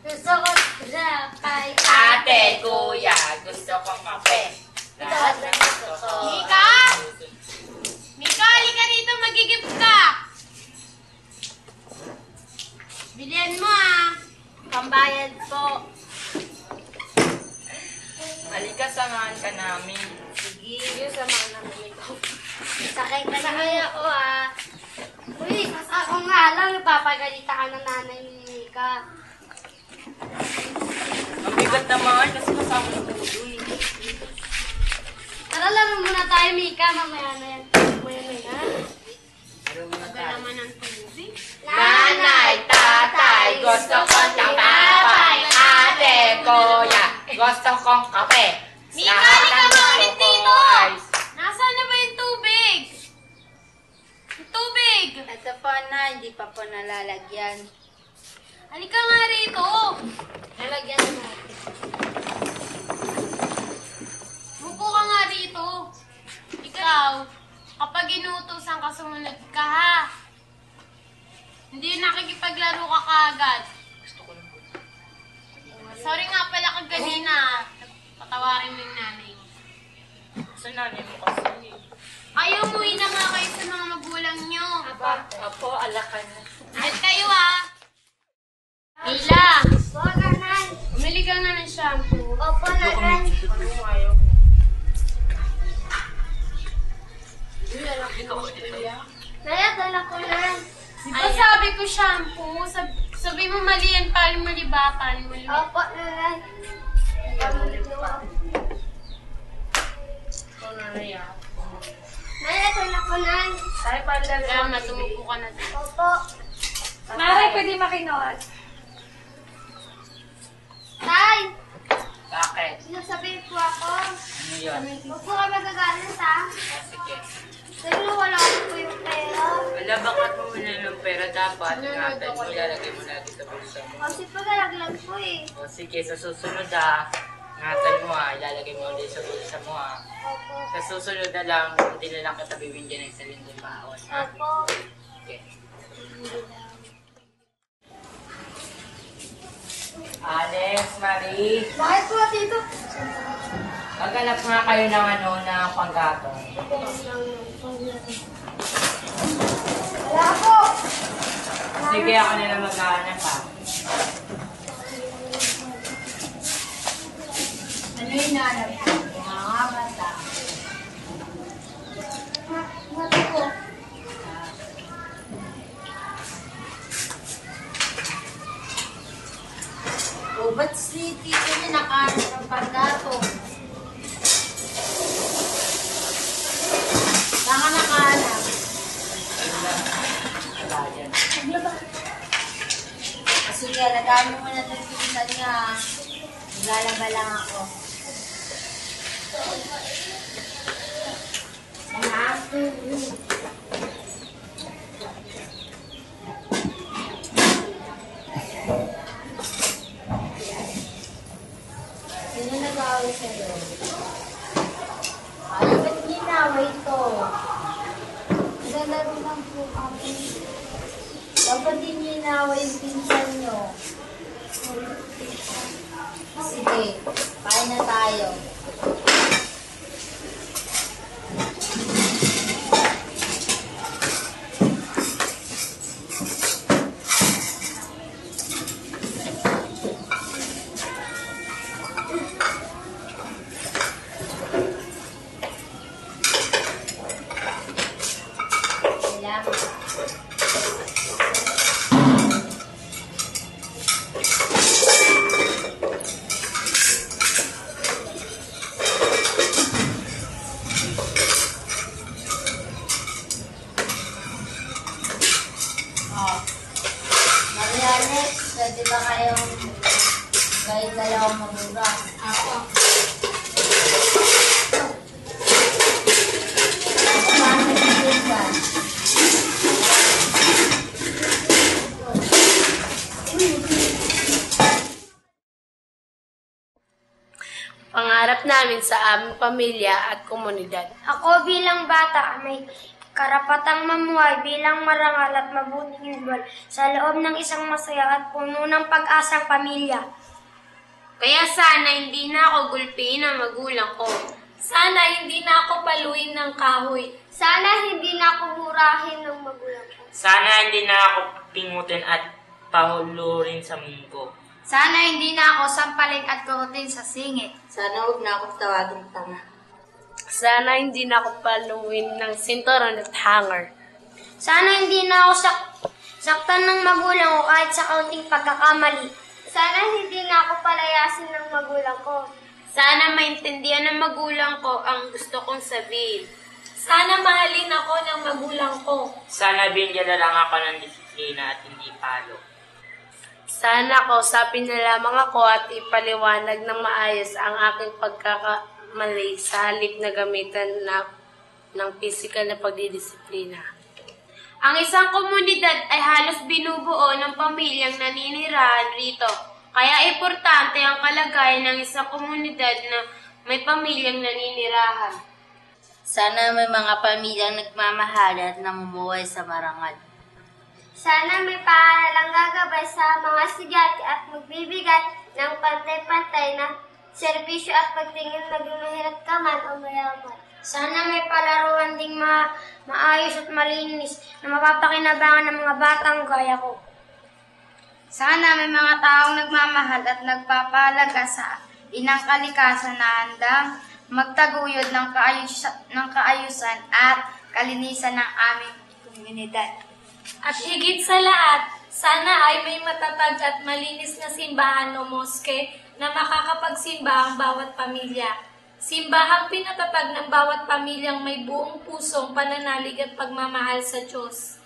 Gusto ko sa kay Ate, kuya, gusto kong kape. Lahat ng gusto ko. Mika! Mika, halika rito, mag-gift ka! Bilihan mo pambayad po. Halika, samahan ka namin. Sige, samahan namin ikaw. Sakay ka na kaya ako Uy, ako nga lang, napapagalitan ka ng nanay ni Mika. Ang bigat naman kasi kasama ng ulo eh. Tara, laro muna tayo, Mika. Mamaya na yan. Mamaya na yan. Laro muna Tagal tayo. naman ng tubig. Nanay, tatay, gusto kong tatapay. Ate, kuya, gusto kong kape. Mika, Lahat halika ng nga gusto ulit ko dito! ay- Nasaan na ba yung tubig? Yung tubig! Ito po na, hindi pa po nalalagyan. Halika nga rito! Nalagyan na natin. Mupo ka nga rito. Ikaw, kapag inuutosan ka, sumunod ka ha. Hindi nakikipaglaro ka kaagad. Gusto ko lang po. Sorry nga pala kanina. Patawarin mo yung nanay. Sa nanay mo kasi. Ayaw umuwi na nga kayo sa mga magulang nyo. Apo, alakan na. At kayo Mila, Po, nanay. umili ka nga ng shampoo. Opo, nanay. Naya, dala ko na. Di ba sabi ko shampoo? Sabi mo mali yan, paling mali ba? Paling mali. Opo, nanay. Naya, dala ko na. Kaya matumupo ka na dito. Opo. Mare, pwede makinuot. Tay, Bakit? sinasabihin po ako. Ano yun? Huwag po ka magagalit Ah, sige. Sabi mo, wala ko po yung pera. Wala, bakit mo wala ng pera dapat? Ingatan mo, ilalagay mo lagi sa bulsa mo. Kasi pagalaglag po O sige, sa susunod ingatan mo ilalagay mo ulit sa bulsa mo Opo. Sa susunod na lang, hindi na lang kita bibigyan ng isang linggo baon. Opo. Okay. Alex, Marie, Bakit po, tito? maghanap nga kayo ng ng panggatong. Wala po. Sige, ako na lang maghahanap Ano yung nanap ko? Mga bata. Mati po. O, ba't si tito niya nakahanap ng pagdato? Baka nakahanap. Wala dyan. Sige, lagaan mo muna doon sa niya. Maglalaba lang ako. Sino nag-aaway sa'yo? Ay, ba't ginaway ito? Naglalaro lang po kami. Dapat din ginaway yung pinsan nyo. Sige, kain na tayo. Salamat. Marianex, pwede ba kayong dalawang magugas? Ako. Pangarap namin sa aming pamilya at komunidad. Ako bilang bata, may karapatang mamuhay bilang marangal at mabuting individual sa loob ng isang masaya at puno ng pag-asang pamilya. Kaya sana hindi na ako gulpiin ng magulang ko. Sana hindi na ako paluin ng kahoy. Sana hindi na ako murahin ng magulang ko. Sana hindi na ako pingutin at pahulurin sa munggo. Sana hindi na ako sampalin at kurutin sa singit. Sana huwag na akong tawagin tanga. Sana hindi na ako paluin ng sinturon at hanger. Sana hindi na ako saktan ng magulang ko kahit sa kaunting pagkakamali. Sana hindi na ako palayasin ng magulang ko. Sana maintindihan ng magulang ko ang gusto kong sabihin. Sana mahalin ako ng magulang ko. Sana bigyan na lang ako ng disiplina at hindi palo. Sana kausapin na lamang ako at ipaliwanag ng maayos ang aking pagkakamali sa halip na gamitan ng pisikal na pagdidisiplina. Ang isang komunidad ay halos binubuo ng pamilyang naninirahan rito. Kaya importante ang kalagayan ng isang komunidad na may pamilyang naninirahan. Sana may mga pamilyang nagmamahal at namumuhay sa marangal. Sana may paaralang gagabay sa mga sigati at magbibigay ng pantay-pantay na serbisyo at pagtingin maging mahirap ka man o mayaman. Sana may palaruan ding maayos at malinis na mapapakinabangan ng mga batang gaya ko. Sana may mga taong nagmamahal at nagpapahalaga sa inang kalikasan na handang magtaguyod ng kaayusan at kalinisan ng aming komunidad. At higit sa lahat, sana ay may matatag at malinis na simbahan o moske na makakapagsimba ang bawat pamilya. Simbahang pinatatag ng bawat pamilyang may buong pusong pananalig at pagmamahal sa Diyos.